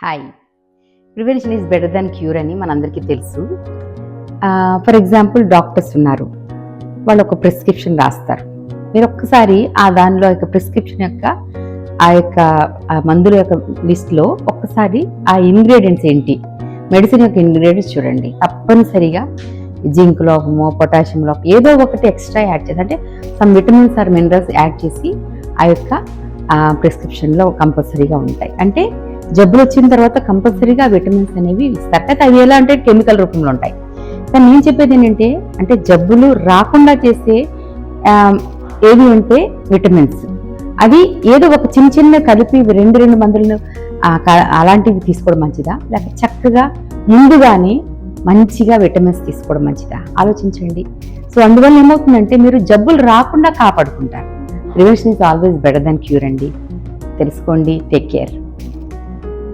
Hi. Prevention is better than cure అని మనందరికీ తెలుసు. ఫర్ ఎగ్జాంపుల్ డాక్టర్స్ ఉన్నారు, వాళ్ళు ఒక ప్రిస్క్రిప్షన్ రాస్తారు. మీరు ఒక్కసారి దానిలో యొక్క ప్రిస్క్రిప్షన్ యొక్క మందుల యొక్క లిస్ట్లో ఒక్కసారి ఆ ఇంగ్రీడియంట్స్ ఏంటి, మెడిసిన్ యొక్క ఇంగ్రీడియంట్స్ చూడండి. తప్పనిసరిగా జింక్ లోపమో పొటాషియం లోపం ఏదో ఒకటి ఎక్స్ట్రా యాడ్ చేసి, అంటే some vitamins or minerals add చేసి ఆ యొక్క ప్రిస్క్రిప్షన్లో కంపల్సరీగా ఉంటాయి. అంటే జబ్బులు వచ్చిన తర్వాత కంపల్సరీగా విటమిన్స్ అనేవి ఇస్తారు. అయితే అవి ఎలా అంటే కెమికల్ రూపంలో ఉంటాయి. కానీ నేను చెప్పేది ఏంటంటే, అంటే జబ్బులు రాకుండా చేసే ఏవి అంటే విటమిన్స్, అవి ఏదో ఒక చిన్న కలిపి రెండు మందులను అలాంటివి తీసుకోవడం మంచిదా, లేక చక్కగా ముందుగానే మంచిగా విటమిన్స్ తీసుకోవడం మంచిదా ఆలోచించండి. సో అందువల్ల ఏమవుతుందంటే మీరు జబ్బులు రాకుండా కాపాడుకుంటారు. Prevention is always better than cure అండి. తెలుసుకోండి. Take care.